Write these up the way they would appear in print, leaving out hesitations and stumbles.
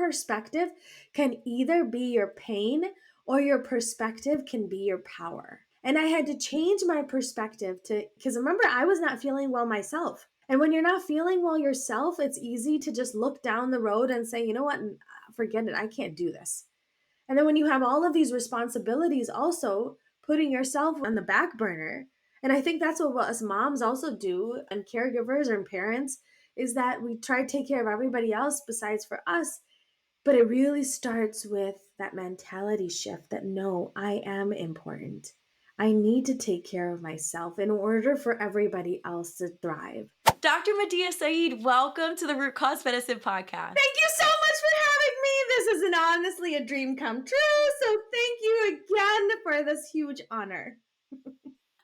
perspective can either be your pain or your perspective can be your power. And I had to change my perspective because remember, I was not feeling well myself. And when you're not feeling well yourself, it's easy to just look down the road and say, you know what, forget it, I can't do this. And then when you have all of these responsibilities, also putting yourself on the back burner. And I think that's what us moms also do, and caregivers and parents, is that we try to take care of everybody else besides for us. But it really starts with that mentality shift that no, I am important. I need to take care of myself in order for everybody else to thrive. Dr. Madiha Saeed, welcome to the Root Cause Medicine podcast. Thank you so much for having me. This is honestly a dream come true. So thank you again for this huge honor.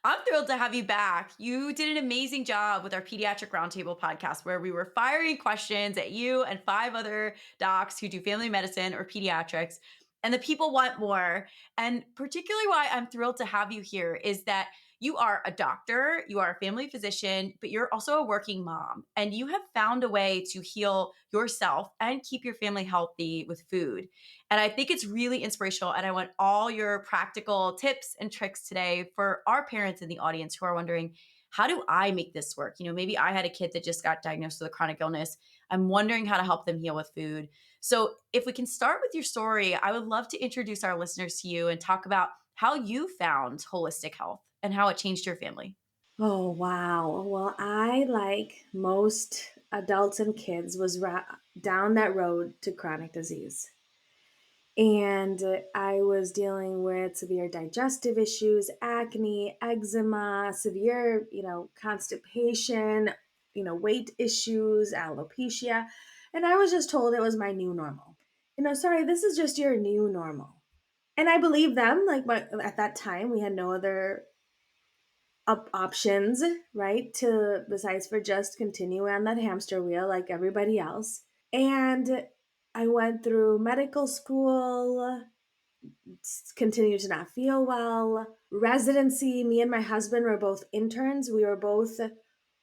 I'm thrilled to have you back. You did an amazing job with our Pediatric Roundtable podcast where we were firing questions at you and 5 other docs who do family medicine or pediatrics. And the people want more. And particularly why I'm thrilled to have you here is that you are a doctor, you are a family physician, but you're also a working mom. And you have found a way to heal yourself and keep your family healthy with food. And I think it's really inspirational. And I want all your practical tips and tricks today for our parents in the audience who are wondering, how do I make this work? You know, maybe I had a kid that just got diagnosed with a chronic illness. I'm wondering how to help them heal with food. So if we can start with your story, I would love to introduce our listeners to you and talk about how you found holistic health and how it changed your family. Oh, wow. Well, I, like most adults and kids, was down that road to chronic disease. And I was dealing with severe digestive issues, acne, eczema, severe, constipation, weight issues, alopecia. And I was just told it was my new normal. Sorry, this is just your new normal. And I believed them. At that time, we had no other options, right? Besides for just continue on that hamster wheel like everybody else. And I went through medical school, continued to not feel well. Residency, me and my husband were both interns. We were both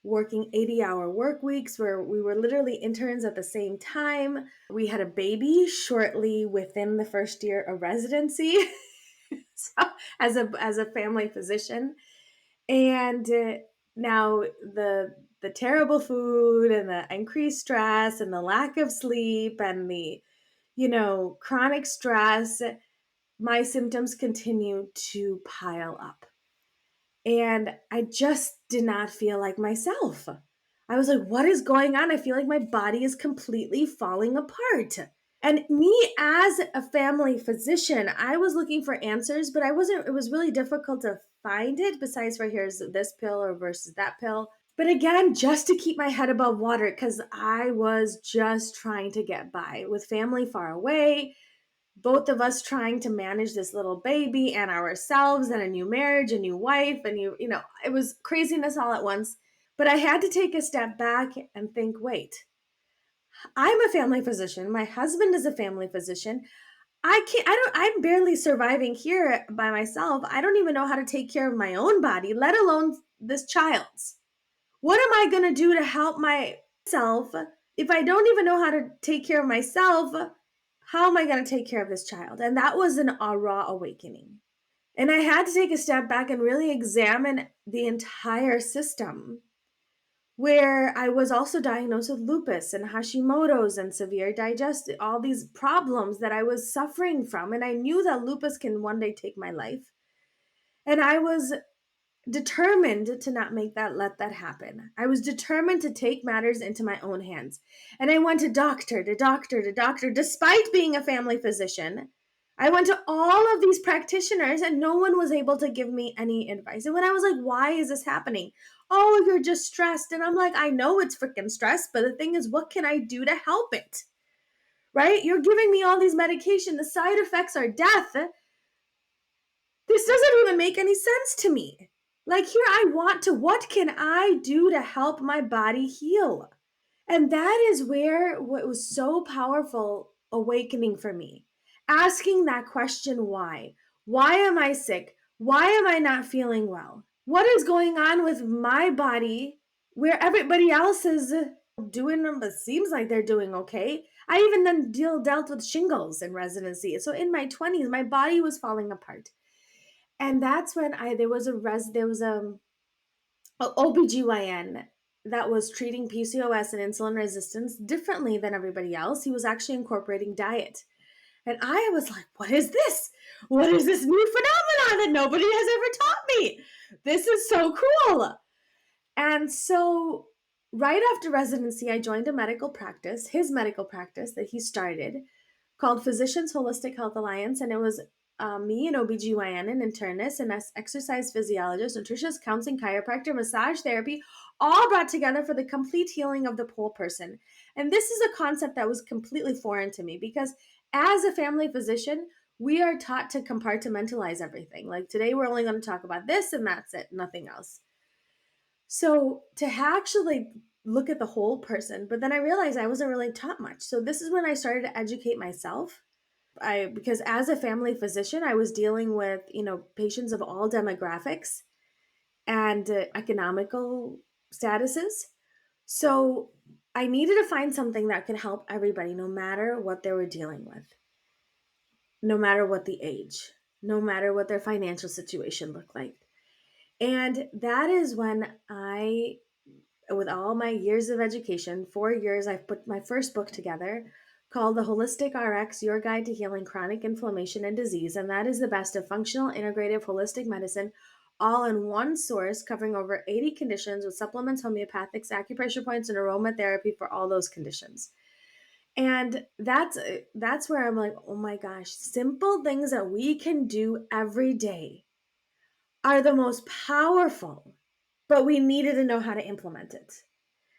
working 80-hour work weeks where we were literally interns at the same time. We had a baby shortly within the first year of residency. So, as a family physician. And now the terrible food and the increased stress and the lack of sleep and the chronic stress, my symptoms continue to pile up. And I just did not feel like myself. I was like, what is going on? I feel like my body is completely falling apart. And me as a family physician, I was looking for answers, but it was really difficult to find it besides for here's this pill or versus that pill. But again, just to keep my head above water, because I was just trying to get by with family far away, both of us trying to manage this little baby and ourselves and a new marriage, a new wife, and it was craziness all at once. But I had to take a step back and think, wait, I'm a family physician. My husband is a family physician. I'm barely surviving here by myself. I don't even know how to take care of my own body, let alone this child's. What am I going to do to help myself if I don't even know how to take care of myself? How am I going to take care of this child? And that was a raw awakening. And I had to take a step back and really examine the entire system, where I was also diagnosed with lupus and Hashimoto's and severe digestive, all these problems that I was suffering from. And I knew that lupus can one day take my life. And I was determined to not let that happen. I was determined to take matters into my own hands. And I went to doctor, despite being a family physician. I went to all of these practitioners and no one was able to give me any advice. And when I was like, why is this happening? Oh, you're just stressed. And I'm like, I know it's freaking stress, but the thing is, what can I do to help it? Right? You're giving me all these medication. The side effects are death. This doesn't even make any sense to me. Like, what can I do to help my body heal? And that is where what was so powerful awakening for me. Asking that question, why? Why am I sick? Why am I not feeling well? What is going on with my body where everybody else is doing, it seems like they're doing okay? I even then dealt with shingles in residency. So in my 20s, my body was falling apart. And that's when I there was a OBGYN that was treating PCOS and insulin resistance differently than everybody else. He was actually incorporating diet. And I was like, what is this? What is this new phenomenon that nobody has ever taught me? This is so cool. And so, right after residency, I joined a medical practice, his medical practice that he started, called Physicians Holistic Health Alliance. And it was me, an OBGYN, an internist, an exercise physiologist, nutritionist, counseling, chiropractor, massage therapy, all brought together for the complete healing of the whole person. And this is a concept that was completely foreign to me because as a family physician, we are taught to compartmentalize everything. Like today, we're only going to talk about this and that's it, nothing else. So to actually look at the whole person, but then I realized I wasn't really taught much. So this is when I started to educate myself. I because as a family physician, I was dealing with, patients of all demographics and economical statuses. So I needed to find something that could help everybody no matter what they were dealing with, no matter what the age, no matter what their financial situation looked like. And that is when with all my years of education, 4 years, I've put my first book together called The Holistic RX Your Guide to Healing Chronic Inflammation and Disease. And that is the best of functional, integrative, holistic medicine, all in one source, covering over 80 conditions with supplements, homeopathics, acupressure points, and aromatherapy for all those conditions. And that's where I'm like, oh my gosh, simple things that we can do every day are the most powerful, but we needed to know how to implement it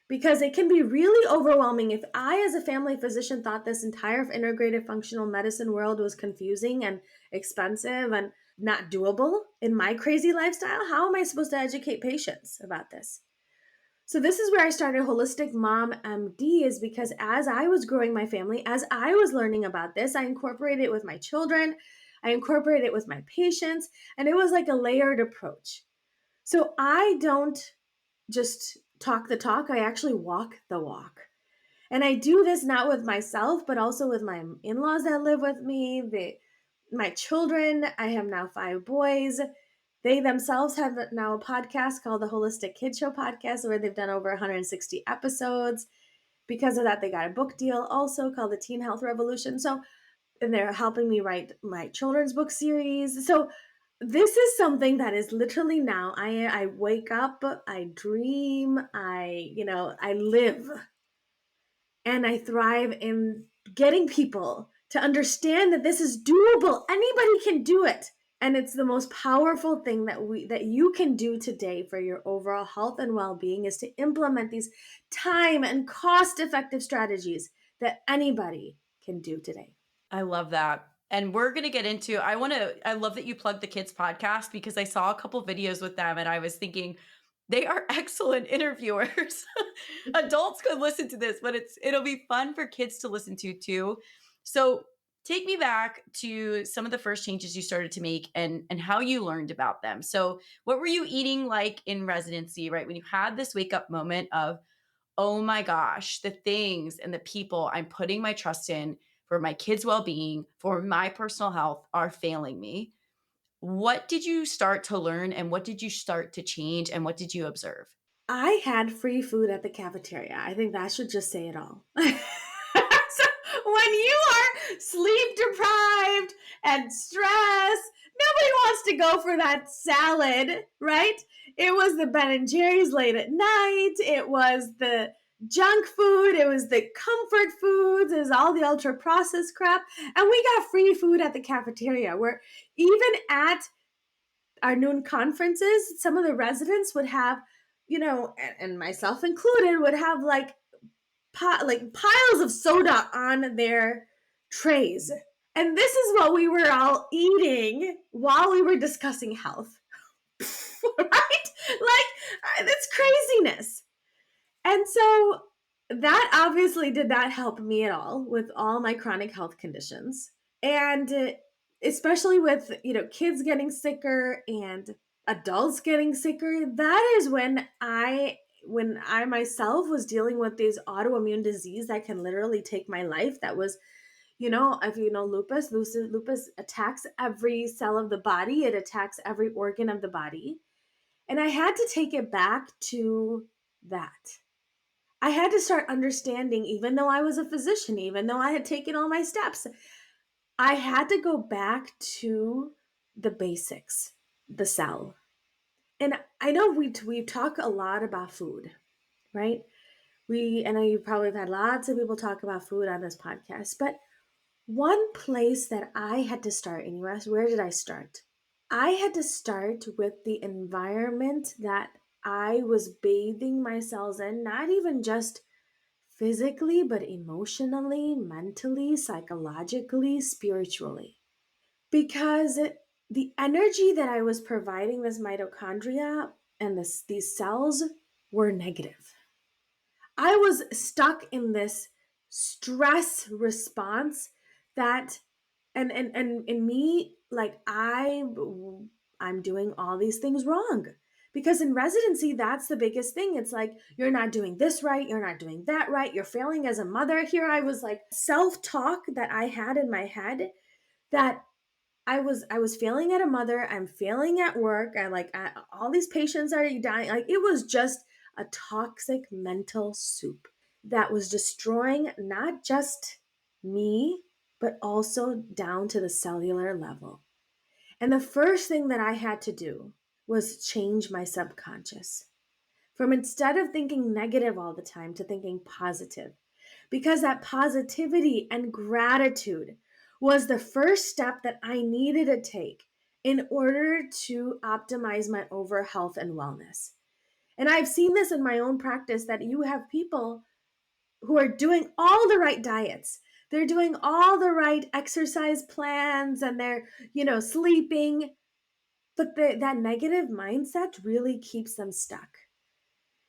because it can be really overwhelming. If I, as a family physician, thought this entire integrative functional medicine world was confusing and expensive and not doable in my crazy lifestyle, how am I supposed to educate patients about this? So this is where I started Holistic Mom MD, is because as I was growing my family, as I was learning about this, I incorporated it with my children, I incorporated it with my patients, and it was like a layered approach. So I don't just talk the talk, I actually walk the walk. And I do this not with myself, but also with my in-laws that live with me, my children. I have now 5 boys. They themselves have now a podcast called the Holistic Kid Show Podcast, where they've done over 160 episodes. Because of that, they got a book deal also called the Teen Health Revolution. So, and they're helping me write my children's book series. So, this is something that is literally now I wake up, I dream, I live and I thrive in getting people to understand that this is doable. Anybody can do it. And it's the most powerful thing that you can do today for your overall health and well-being is to implement these time and cost-effective strategies that anybody can do today. I love that. And we're going to get into I love that you plugged the kids podcast because I saw a couple videos with them and I was thinking they are excellent interviewers. Adults could listen to this, but it'll be fun for kids to listen to too. So, take me back to some of the first changes you started to make and how you learned about them. So, what were you eating like in residency, right? When you had this wake up moment of, oh my gosh, the things and the people I'm putting my trust in for my kids' well being, for my personal health are failing me. What did you start to learn and what did you start to change and what did you observe? I had free food at the cafeteria. I think that should just say it all. So when you are sleep deprived and stressed, nobody wants to go for that salad, right? It was the Ben and Jerry's late at night. It was the junk food. It was the comfort foods. It was all the ultra processed crap. And we got free food at the cafeteria where even at our noon conferences, some of the residents would have, and myself included, would have like piles of soda on their trays. And this is what we were all eating while we were discussing health. Right? Like, it's craziness. And so that obviously did not help me at all with all my chronic health conditions. And especially with, kids getting sicker and adults getting sicker, that is when I when I myself was dealing with this autoimmune disease that can literally take my life, that was, if you know lupus attacks every cell of the body, it attacks every organ of the body. And I had to take it back to that. I had to start understanding, even though I was a physician, even though I had taken all my steps, I had to go back to the basics, the cell. And I know we talk a lot about food, right? I know you probably have had lots of people talk about food on this podcast, but one place that I had to start, and you asked, where did I start? I had to start with the environment that I was bathing myself in, not even just physically, but emotionally, mentally, psychologically, spiritually. Because the energy that I was providing this mitochondria and these cells were negative. I was stuck in this stress response that and in me, like I'm doing all these things wrong. Because in residency, that's the biggest thing. It's like, you're not doing this right, you're not doing that right, you're failing as a mother. Here I was, like, self-talk that I had in my head, that I was failing at a mother, I'm failing at work, all these patients are dying. Like, it was just a toxic mental soup that was destroying not just me, but also down to the cellular level. And the first thing that I had to do was change my subconscious. From, instead of thinking negative all the time, to thinking positive. Because that positivity and gratitude was the first step that I needed to take in order to optimize my overall health and wellness. And I've seen this in my own practice, that you have people who are doing all the right diets. They're doing all the right exercise plans, and they're, sleeping, but that negative mindset really keeps them stuck.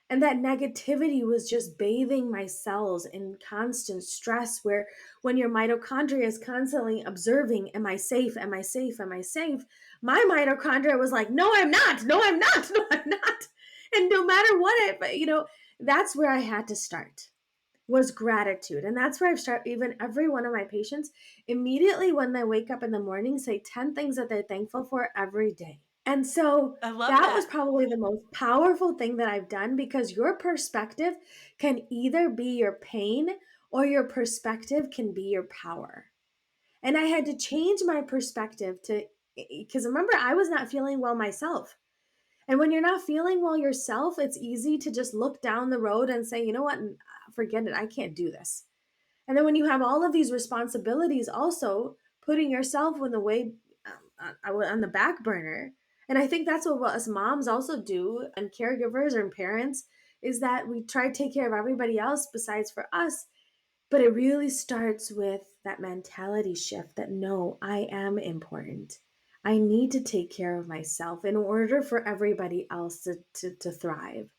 And that negativity was just bathing my cells in constant stress, where when your mitochondria is constantly observing, am I safe? Am I safe? Am I safe? My mitochondria was like, no, I'm not. No, I'm not. No, I'm not. And no matter what, that's where I had to start, was gratitude. And that's where I've started. Even every one of my patients, immediately when they wake up in the morning, say 10 things that they're thankful for every day. And so I love that was that. probably the most powerful thing that I've done, because your perspective can either be your pain, or your perspective can be your power. And I had to change my perspective because remember, I was not feeling well myself. And when you're not feeling well yourself, it's easy to just look down the road and say, you know what, forget it, I can't do this. And then when you have all of these responsibilities, also putting yourself in the way, on the back burner. And I think that's what us moms also do, and caregivers and parents, is that we try to take care of everybody else besides for us. But it really starts with that mentality shift that, no, I am important. I need to take care of myself in order for everybody else to thrive.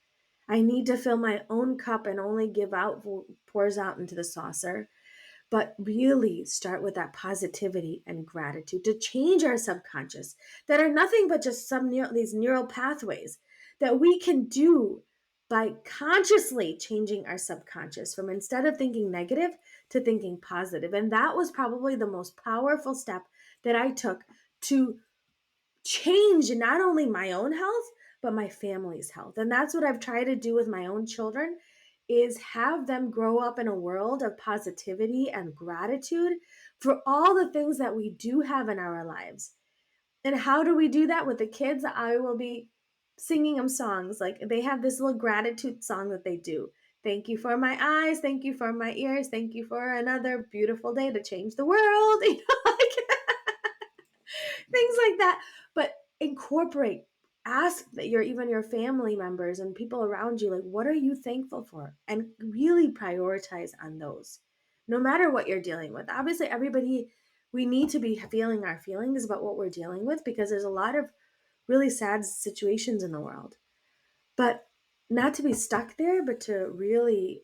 I need to fill my own cup and only give out what pours out into the saucer, but really start with that positivity and gratitude to change our subconscious, that are nothing but just these neural pathways that we can do by consciously changing our subconscious, from, instead of thinking negative, to thinking positive. And that was probably the most powerful step that I took to change not only my own health, but my family's health. And that's what I've tried to do with my own children, is have them grow up in a world of positivity and gratitude for all the things that we do have in our lives. And how do we do that with the kids? I will be singing them songs. Like, they have this little gratitude song that they do. Thank you for my eyes, thank you for my ears, thank you for another beautiful day to change the world. Things like that. But incorporate, ask that your family members and people around you, like, what are you thankful for? And really prioritize on those, no matter what you're dealing with. Obviously, everybody, we need to be feeling our feelings about what we're dealing with, because there's a lot of really sad situations in the world. But not to be stuck there, but to really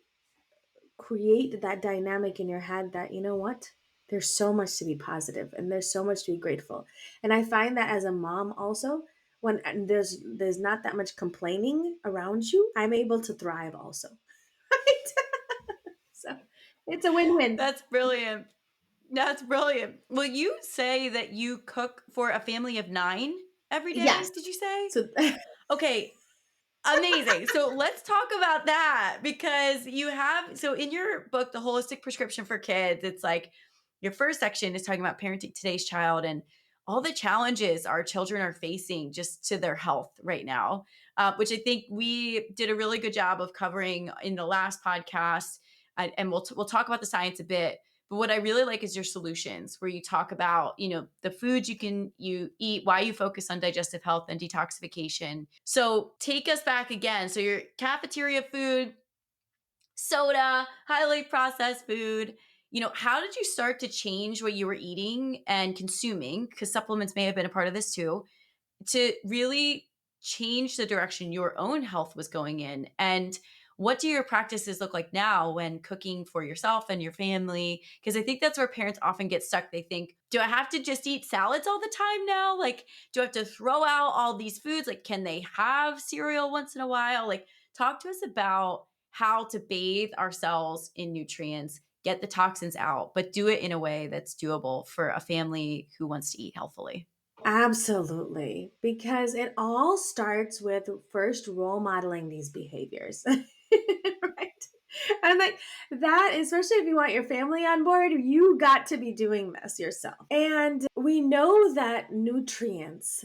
create that dynamic in your head that, you know what, there's so much to be positive and there's so much to be grateful. And I find that as a mom also, when and there's not that much complaining around you, I'm able to thrive also. Right? So it's a win-win. That's brilliant. That's brilliant. Will you say that you cook for a family of 9 every day, Yes. did you say? So Okay, amazing. So let's talk about that because you have so in your book, The Holistic Prescription for Kids, it's like your first section is talking about parenting today's child and all the challenges our children are facing just to their health right now, which I think we did a really good job of covering in the last podcast. And we'll talk about the science a bit. But what I really like is your solutions, where you talk about, the foods you eat, why you focus on digestive health and detoxification. So take us back again. So your cafeteria food, soda, highly processed food. How did you start to change what you were eating and consuming? Because supplements may have been a part of this too, to really change the direction your own health was going in. And what do your practices look like now when cooking for yourself and your family? Because I think that's where parents often get stuck. They think, do I have to just eat salads all the time now? Like, do I have to throw out all these foods? Like, can they have cereal once in a while? Like, talk to us about how to bathe ourselves in nutrients, get the toxins out, but do it in a way that's doable for a family who wants to eat healthfully. absolutely, because it all starts with first role modeling these behaviors. Right? And like that, especially if you want your family on board, you got to be doing this yourself. And we know that nutrients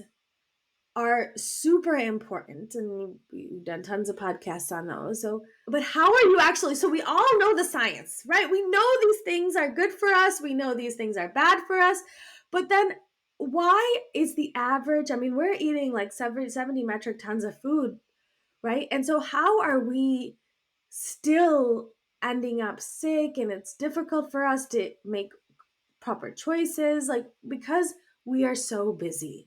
are super important, and we've done tons of podcasts on those. So, but how are you actually? So, we all know the science, right? We know these things are good for us, we know these things are bad for us, but then why is the average? I mean, we're eating like 70 metric tons of food, right? And so, how are we still ending up sick? And it's difficult for us to make proper choices, like because we are so busy.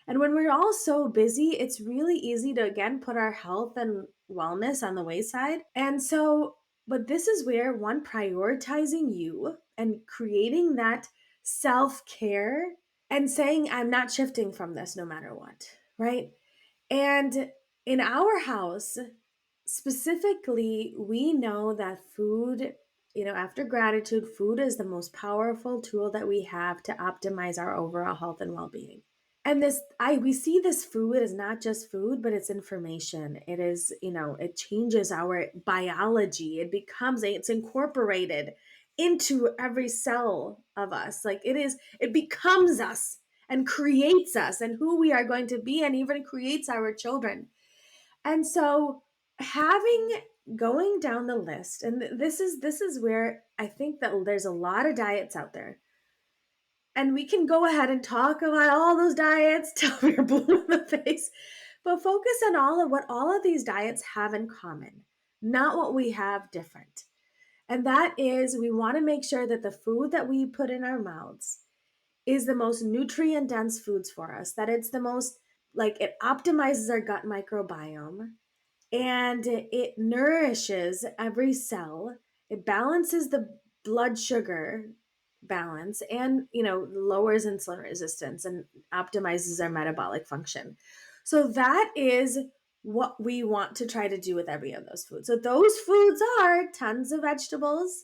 And when we're all so busy, it's really easy to again put our health and wellness on the wayside. And so, but this is where one prioritizing you and creating that self care and saying, I'm not shifting from this no matter what, right? And in our house, specifically, we know that food, after gratitude, food is the most powerful tool that we have to optimize our overall health and well being. And this I we see this food as not just food, but it's information. It is, it changes our biology. It's incorporated into every cell of us. Like it becomes us and creates us and who we are going to be, and even creates our children. And so having going down the list, and this is where I think that there's a lot of diets out there, and we can go ahead and talk about all those diets till we're blue in the face, but focus on all of what all of these diets have in common, not what we have different. And that is, we want to make sure that the food that we put in our mouths is the most nutrient dense foods for us, that it's the most, like, it optimizes our gut microbiome, and it nourishes every cell. It balances the blood sugar balance, and lowers insulin resistance and optimizes our metabolic function. So that is what we want to try to do with every of those foods. So those foods are tons of vegetables,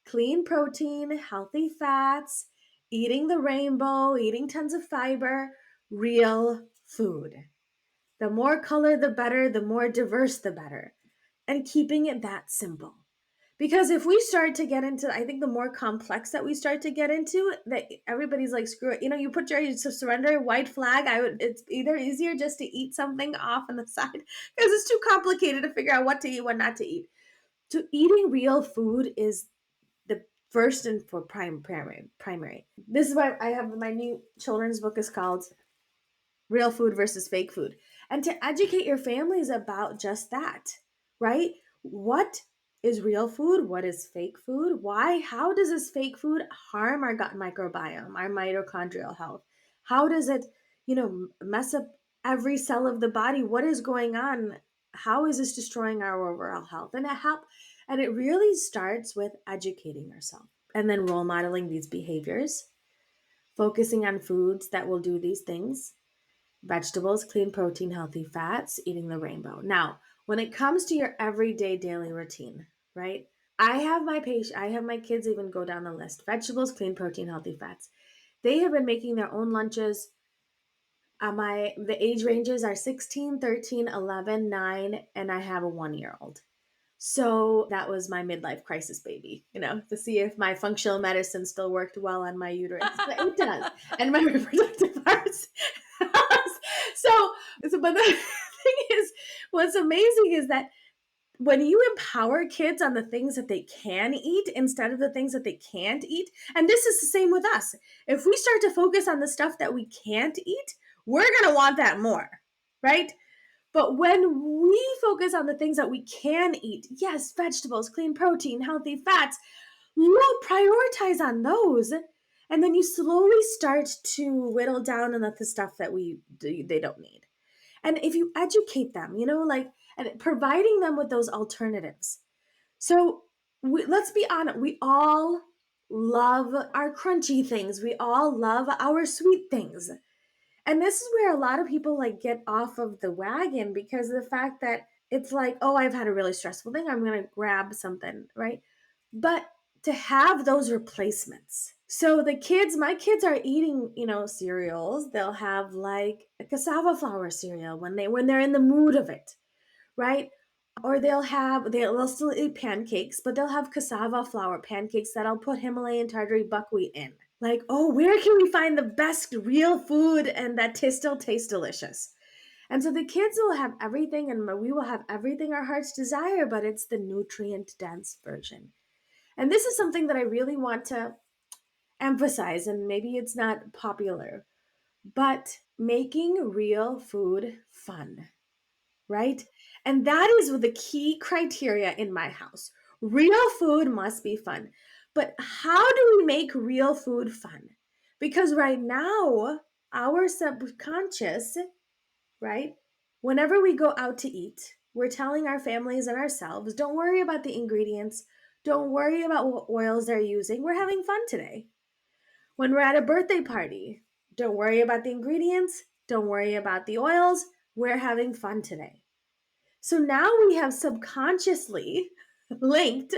clean protein, healthy fats, eating the rainbow, eating tons of fiber, real food. The more color, the better, the more diverse, the better. And keeping it that simple. Because if we start to get into, I think the more complex that we start to get into, that everybody's like, screw it. You put your surrender white flag. It's either easier just to eat something off on the side because it's too complicated to figure out what to eat, what not to eat. So eating real food is the first and for primary. This is why I have my new children's book is called Real Food versus Fake Food, and to educate your families about just that, right? What is real food? What is fake food? Why? How does this fake food harm our gut microbiome, our mitochondrial health? How does it, mess up every cell of the body? What is going on? How is this destroying our overall health? And it really starts with educating yourself and then role modeling these behaviors, focusing on foods that will do these things, vegetables, clean protein, healthy fats, eating the rainbow. Now, when it comes to your everyday daily routine, right? I have my kids even go down the list. Vegetables, clean protein, healthy fats. They have been making their own lunches. The age ranges are 16, 13, 11, 9, and I have a 1-year old. So that was my midlife crisis baby, to see if my functional medicine still worked well on my uterus. But it does. And my reproductive parts. so, but the thing is, what's amazing is that when you empower kids on the things that they can eat instead of the things that they can't eat, and this is the same with us. If we start to focus on the stuff that we can't eat, we're going to want that more, right? But when we focus on the things that we can eat, yes, vegetables, clean protein, healthy fats, we'll prioritize on those. And then you slowly start to whittle down on the stuff that they don't need. And if you educate them, and providing them with those alternatives. So let's be honest, we all love our crunchy things. We all love our sweet things. And this is where a lot of people like get off of the wagon because of the fact that it's like, oh, I've had a really stressful thing. I'm going to grab something, right? But to have those replacements. So my kids are eating, cereals. They'll have like a cassava flour cereal when they're in the mood of it, right? Or they'll still eat pancakes, but they'll have cassava flour pancakes that I'll put Himalayan Tartary buckwheat in. Like, oh, where can we find the best real food and that still tastes delicious? And so the kids will have everything and we will have everything our hearts desire, but it's the nutrient dense version. And this is something that I really want to emphasize, and maybe it's not popular, but making real food fun, right? And that is the key criteria in my house. Real food must be fun. But how do we make real food fun? Because right now, our subconscious, right? Whenever we go out to eat, we're telling our families and ourselves, don't worry about the ingredients. Don't worry about what oils they're using. We're having fun today. When we're at a birthday party, don't worry about the ingredients. Don't worry about the oils. We're having fun today. So now we have subconsciously linked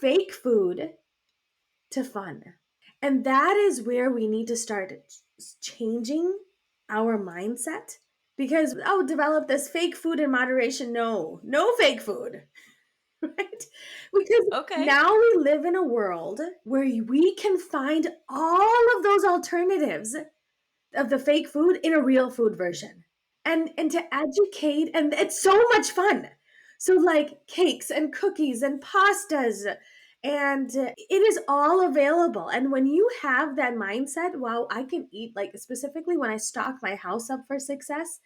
fake food to fun. And that is where we need to start changing our mindset because, oh, develop this fake food in moderation. No, no fake food, right? Because Okay. now we live in a world where we can find all of those alternatives of the fake food in a real food version. And to educate, and it's so much fun. So like cakes and cookies and pastas, and it is all available. And when you have that mindset, wow, I can eat, like specifically when I stock my house up for success,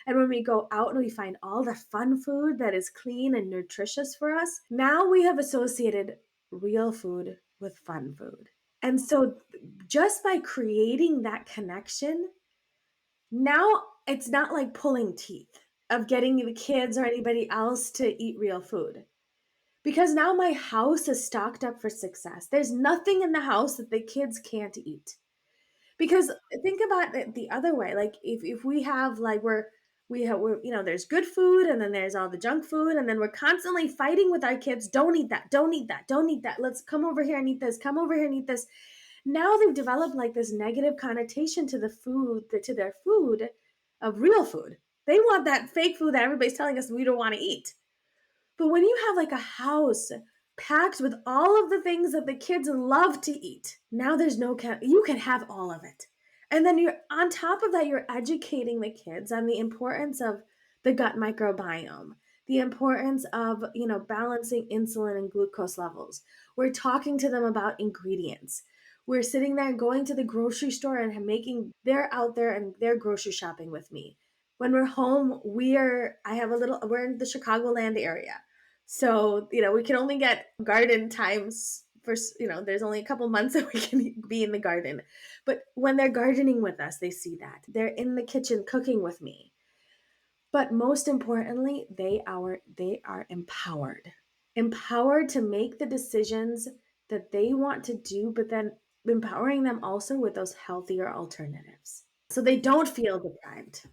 and when we go out and we find all the fun food that is clean and nutritious for us, now we have associated real food with fun food. And so just by creating that connection, now it's not like pulling teeth of getting the kids or anybody else to eat real food. Because now my house is stocked up for success. There's nothing in the house that the kids can't eat. Because think about it the other way. Like if we have like we're there's good food and then there's all the junk food and then we're constantly fighting with our kids, don't eat that, don't eat that, don't eat that. Let's come over here and eat this, come over here and eat this. Now they've developed like this negative connotation to to their food of real food. They want that fake food that everybody's telling us we don't want to eat. But when you have like a house packed with all of the things that the kids love to eat, now there's you can have all of it. And then you're on top of that, you're educating the kids on the importance of the gut microbiome, the importance of, balancing insulin and glucose levels. We're talking to them about ingredients. We're sitting there and going to the grocery store and they're out there and they're grocery shopping with me. When we're home, we're in the Chicagoland area. So, we can only get garden times for, there's only a couple months that we can be in the garden. But when they're gardening with us, they see that. They're in the kitchen cooking with me. But most importantly, they are empowered. Empowered to make the decisions that they want to do, but then empowering them also with those healthier alternatives. so they don't feel deprived.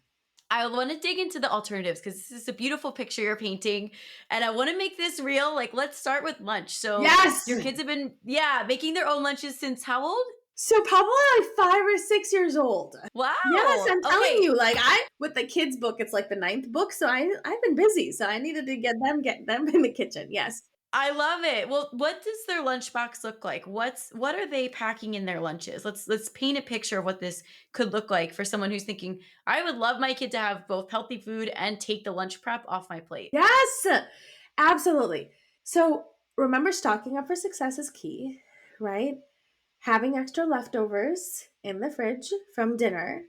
I want to dig into the alternatives because this is a beautiful picture you're painting, and I want to make this real. Like, let's start with lunch. So, Yes. your kids have been, yeah, making their own lunches since how old? So probably like 5 or 6 years old. Yes, Wow. I'm telling Okay. you, like I with the kids book, it's like the ninth book. So I've been busy. So I needed to get them in the kitchen. Yes. I love it. Well, what does their lunchbox look like? What are they packing in their lunches? Let's paint a picture of what this could look like for someone who's thinking, I would love my kid to have both healthy food and take the lunch prep off my plate. Yes. Absolutely. So remember stocking up for success is key, right? Having extra leftovers in the fridge from dinner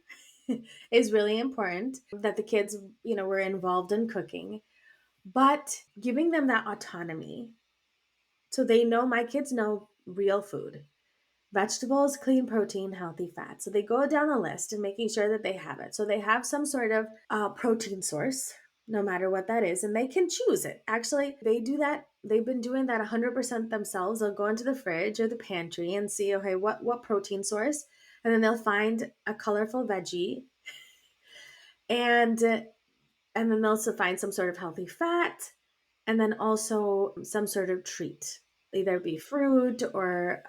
is really important that the kids, were involved in cooking, but giving them that autonomy so they know my kids know real food. Vegetables, clean protein, healthy fat. So they go down a list and making sure that they have it. So they have some sort of protein source, no matter what that is, and they can choose it. Actually, they do that. They've been doing that 100% themselves. They'll go into the fridge or the pantry and see, okay, what protein source, and then they'll find a colorful veggie, and and then they'll also find some sort of healthy fat, and then also some sort of treat, either be fruit or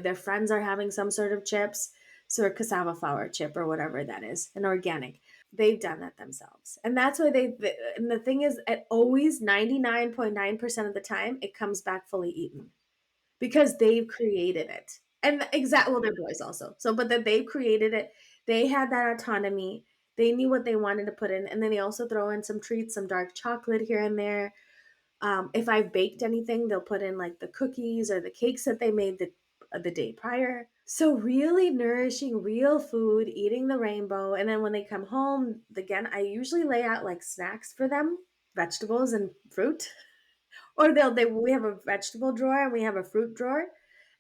their friends are having some sort of chips, so a cassava flour chip or whatever that is, an organic. They've done that themselves, and that's why and the thing is, at always 99.9% of the time it comes back fully eaten because they've created it. And exact well, they're boys also. So, but that they've created it, they had that autonomy. They knew what they wanted to put in, and then they also throw in some treats, some dark chocolate here and there. If I've baked anything, they'll put in like the cookies or the cakes that they made the day prior. So really nourishing real food, eating the rainbow, and then when they come home, again, I usually lay out like snacks for them, vegetables and fruit. Or we have a vegetable drawer and we have a fruit drawer.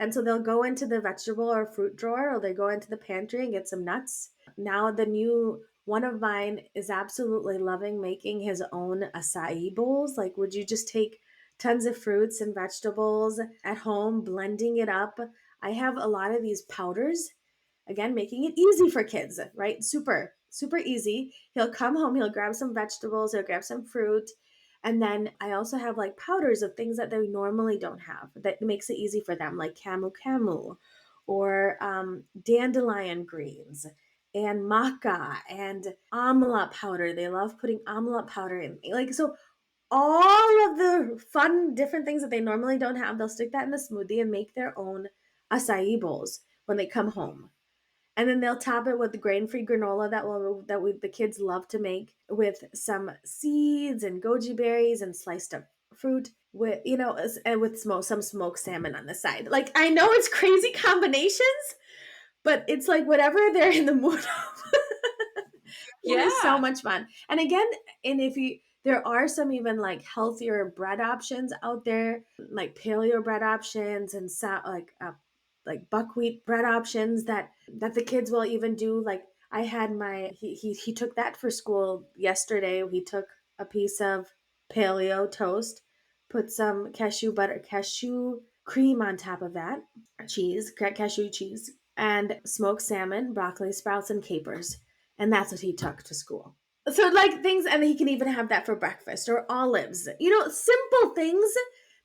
And so they'll go into the vegetable or fruit drawer, or they go into the pantry and get some nuts. Now the new one of mine is absolutely loving making his own acai bowls. Like, would you just take tons of fruits and vegetables at home, blending it up? I have a lot of these powders, again, making it easy for kids, right? Super, super easy. He'll come home, he'll grab some vegetables, he'll grab some fruit, and then I also have like powders of things that they normally don't have that makes it easy for them, like camu camu or dandelion greens and maca and amla powder. They love putting amla powder in. Like, so all of the fun, different things that they normally don't have, they'll stick that in the smoothie and make their own acai bowls when they come home. And then they'll top it with the grain-free granola the kids love to make, with some seeds and goji berries and sliced up fruit, with and with some smoked salmon on the side. Like, I know it's crazy combinations, but it's like whatever they're in the mood of. It is so Yeah. much fun. And again, and if you there are some even like healthier bread options out there, like paleo bread options and like buckwheat bread options that the kids will even do. Like, I had he took that for school yesterday. He took a piece of paleo toast, put some cashew cream on top of that, cashew cheese, and smoked salmon, broccoli sprouts, and capers, and that's what he took to school. So like things, and he can even have that for breakfast, or olives. Simple things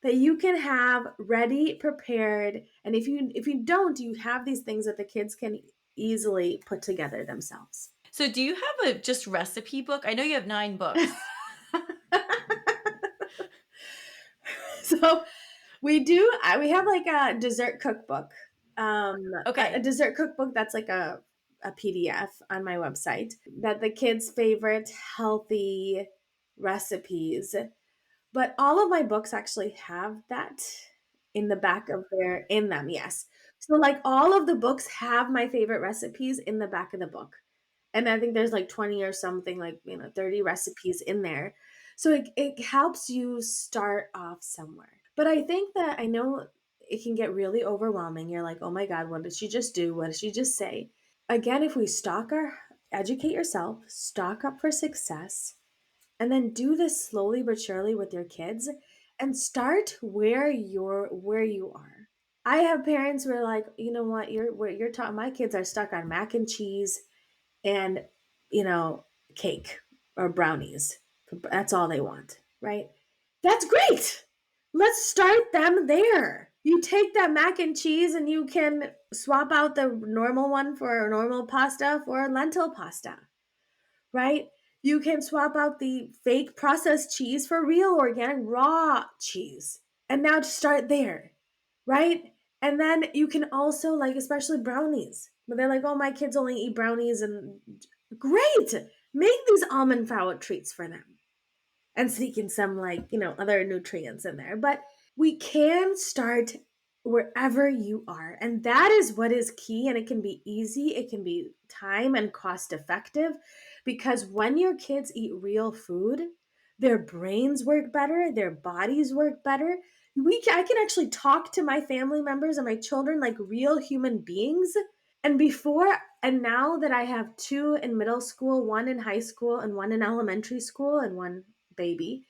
that you can have ready, prepared. And if you don't, you have these things that the kids can easily put together themselves. So do you have a just recipe book? I know you have 9 books. So we have like a dessert cookbook. A Okay. dessert cookbook that's like a PDF on my website, that the kids' favorite healthy recipes. But all of my books actually have that in the back of in them, yes. So like all of the books have my favorite recipes in the back of the book. And I think there's like 20 or something, like, 30 recipes in there. So it helps you start off somewhere. But I think that I know it can get really overwhelming. You're like, oh my God, what did she just do? What did she just say? Again, if we educate yourself, stock up for success, and then do this slowly but surely with your kids, and start where you are. I have parents who are like, you know what, you're where you're taught my kids are stuck on mac and cheese and, you know, cake or brownies. That's all they want, right? That's great. Let's start them there. You take that mac and cheese and you can swap out the normal one for a normal pasta for a lentil pasta, right? You can swap out the fake processed cheese for real organic raw cheese. And now to start there, right? And then you can also like, especially brownies. But they're like, oh, my kids only eat brownies, and great. Make these almond flour treats for them and sneak in some like, other nutrients in there. But we can start wherever you are. And that is what is key. And it can be easy, it can be time and cost effective, because when your kids eat real food, their brains work better, their bodies work better. I can actually talk to my family members and my children like real human beings. And now that I have two in middle school, one in high school, and one in elementary school, and one baby,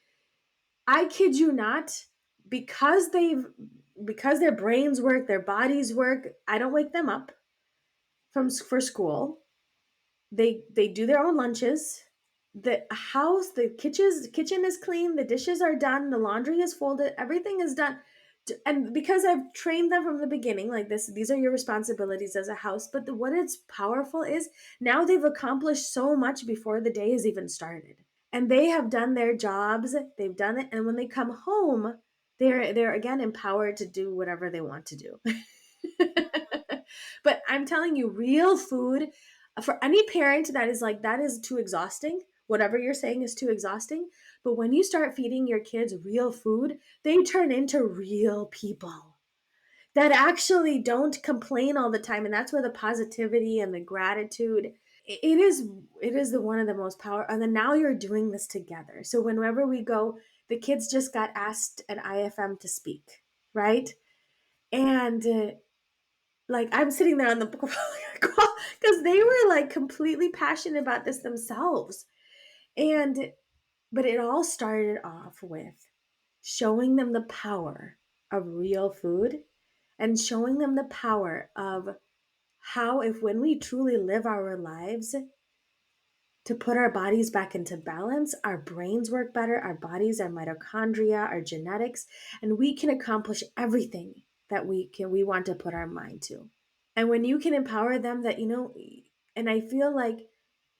I kid you not, because their brains work, their bodies work. I don't wake them up for school. They do their own lunches. The kitchen is clean, the dishes are done, the laundry is folded, everything is done. And because I've trained them from the beginning, like this, these are your responsibilities as a house. But what is powerful is now they've accomplished so much before the day has even started, and they have done their jobs, they've done it, and when they come home, they're again empowered to do whatever they want to do. But I'm telling you, real food, for any parent that is like, that is too exhausting, whatever you're saying is too exhausting. But when you start feeding your kids real food, they turn into real people that actually don't complain all the time. And that's where the positivity and the gratitude, it is the one of the most power. And then now you're doing this together. So whenever we go, the kids just got asked at IFM to speak, right? And like, I'm sitting there on the because they were like completely passionate about this themselves. And but it all started off with showing them the power of real food, and showing them the power of how, if when we truly live our lives to put our bodies back into balance, our brains work better, our bodies, our mitochondria, our genetics, and we can accomplish everything that we want to put our mind to. And when you can empower them, and I feel like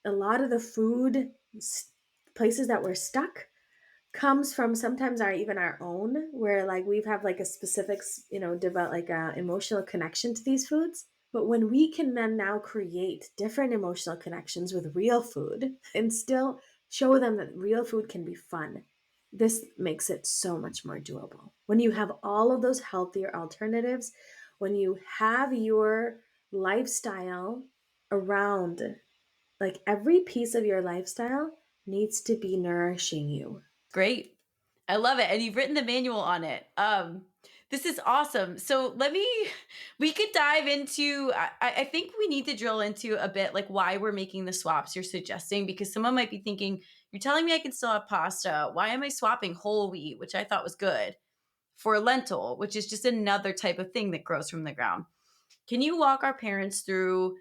a lot of the places that we're stuck comes from sometimes our own, where like we've have like a specific, develop like a emotional connection to these foods. But when we can then now create different emotional connections with real food and still show them that real food can be fun, this makes it so much more doable. When you have all of those healthier alternatives, when you have your lifestyle around, like every piece of your lifestyle needs to be nourishing you. Great. I love it, and you've written the manual on it. This is awesome. So we could dive into. I think we need to drill into a bit like why we're making the swaps you're suggesting, because someone might be thinking, you're telling me I can still have pasta. Why am I swapping whole wheat, which I thought was good, for lentil, which is just another type of thing that grows from the ground? Can you walk our parents through,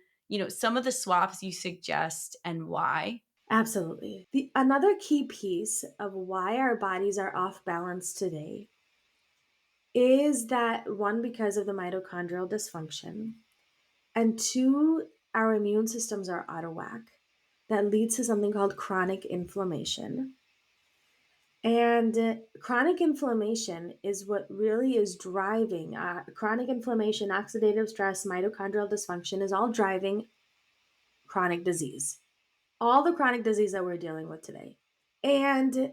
some of the swaps you suggest and why? Absolutely. Another key piece of why our bodies are off balance today is that, one, because of the mitochondrial dysfunction, and two, our immune systems are out of whack. That leads to something called chronic inflammation. And chronic inflammation is what really is driving chronic inflammation, oxidative stress, mitochondrial dysfunction is all driving chronic disease. All the chronic disease that we're dealing with today. And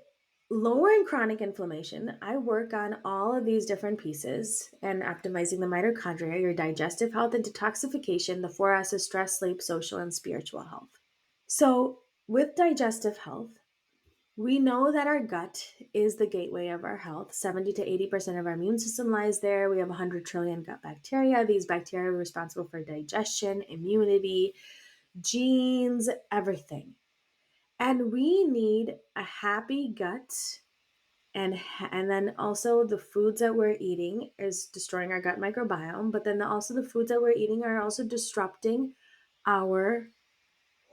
lowering chronic inflammation, I work on all of these different pieces and optimizing the mitochondria, your digestive health and detoxification, the 4S's: stress, sleep, social, and spiritual health. So, with digestive health, we know that our gut is the gateway of our health. 70 to 80% of our immune system lies there. We have 100 trillion gut bacteria. These bacteria are responsible for digestion, immunity, genes, everything. And we need a happy gut, and then also the foods that we're eating is destroying our gut microbiome, but then also the foods that we're eating are also disrupting our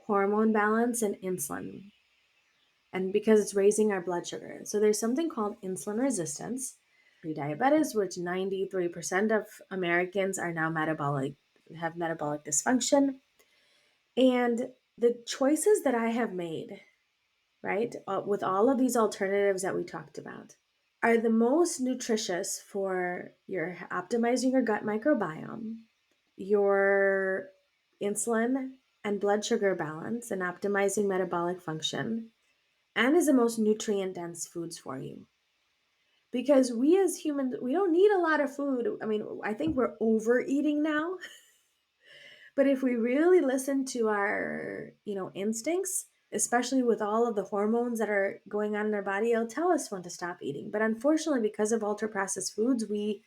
hormone balance, and insulin. And because it's raising our blood sugar. So there's something called insulin resistance, pre-diabetes, which 93% of Americans are now have metabolic dysfunction. And the choices that I have made, right, with all of these alternatives that we talked about, are the most nutritious for your optimizing your gut microbiome, your insulin and blood sugar balance, and optimizing metabolic function, and is the most nutrient dense foods for you. Because we as humans, we don't need a lot of food. I mean, I think we're overeating now. But if we really listen to our, instincts, especially with all of the hormones that are going on in our body, it'll tell us when to stop eating. But unfortunately, because of ultra processed foods, we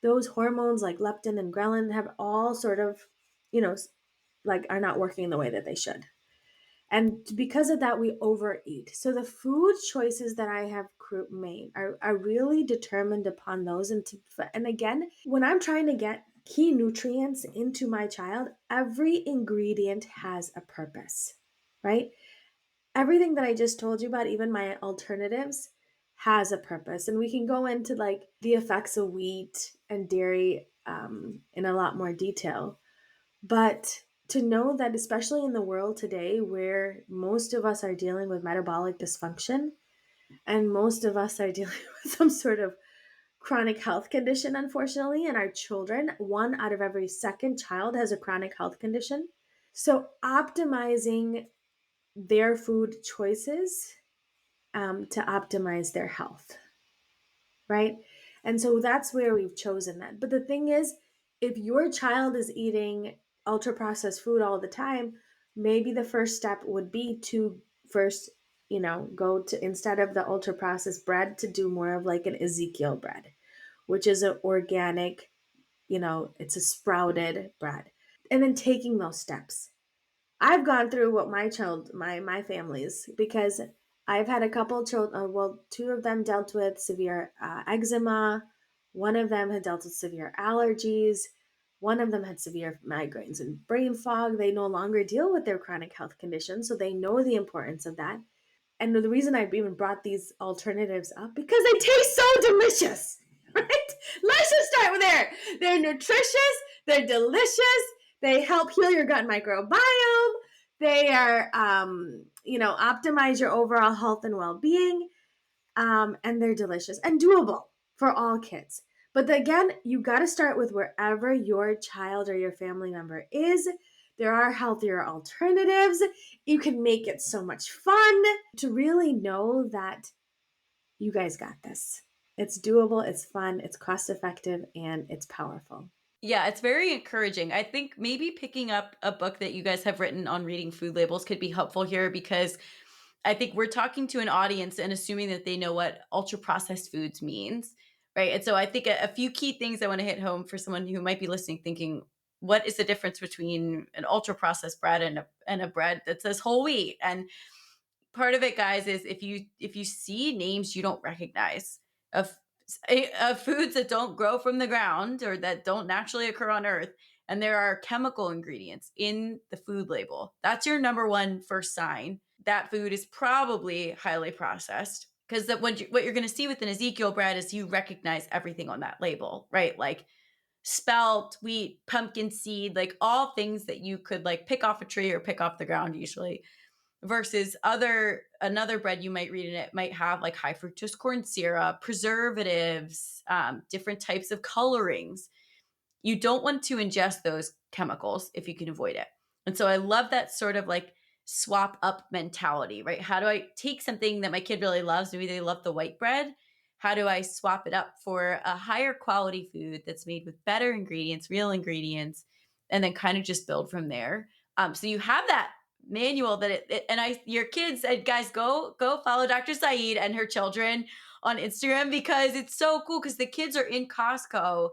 those hormones like leptin and ghrelin have all sort of, you know, like are not working the way that they should. And because of that, we overeat. So the food choices that I have made are really determined upon those. And again, when I'm trying to get key nutrients into my child, every ingredient has a purpose, right? Everything that I just told you about, even my alternatives, has a purpose. And we can go into like the effects of wheat and dairy in a lot more detail. But to know that, especially in the world today where most of us are dealing with metabolic dysfunction and most of us are dealing with some sort of chronic health condition, unfortunately, and our children, one out of every second child has a chronic health condition. So, optimizing their food choices to optimize their health, right? And so that's where we've chosen that. But the thing is, if your child is eating ultra processed food all the time, maybe the first step would be to first, go to, instead of the ultra processed bread, to do more of like an Ezekiel bread, which is an organic, it's a sprouted bread. And then taking those steps. I've gone through what my family's, because I've had a couple children. Well, two of them dealt with severe eczema. One of them had dealt with severe allergies. One of them had severe migraines and brain fog. They no longer deal with their chronic health conditions, so they know the importance of that. And the reason I've even brought these alternatives up, because they taste so delicious, right? Let's just start with there. They're nutritious, they're delicious, they help heal your gut microbiome, they are, optimize your overall health and well being, and they're delicious and doable for all kids. But again, you got to start with wherever your child or your family member is. There are healthier alternatives. You can make it so much fun to really know that you guys got this. It's doable, it's fun, it's cost effective, and it's powerful. Yeah, it's very encouraging. I think maybe picking up a book that you guys have written on reading food labels could be helpful here because I think we're talking to an audience and assuming that they know what ultra processed foods means, right? And so I think a few key things I want to hit home for someone who might be listening, thinking, what is the difference between an ultra processed bread and a bread that says whole wheat? And part of it, guys, is if you see names you don't recognize of of foods that don't grow from the ground or that don't naturally occur on earth, and there are chemical ingredients in the food label, that's your number one first sign that food is probably highly processed. Because what you're going to see with an Ezekiel bread is you recognize everything on that label, right? Like spelt, wheat, pumpkin seed, like all things that you could like pick off a tree or pick off the ground usually, versus another bread you might read in it might have like high fructose corn syrup, preservatives, different types of colorings. You don't want to ingest those chemicals if you can avoid it. And so I love that sort of like swap up mentality, right? How do I take something that my kid really loves? Maybe they love the white bread. How do I swap it up for a higher quality food that's made with better ingredients, real ingredients, and then kind of just build from there? So you have that manual that your kids said, guys, go follow Dr. Saeed and her children on Instagram because it's so cool because the kids are in Costco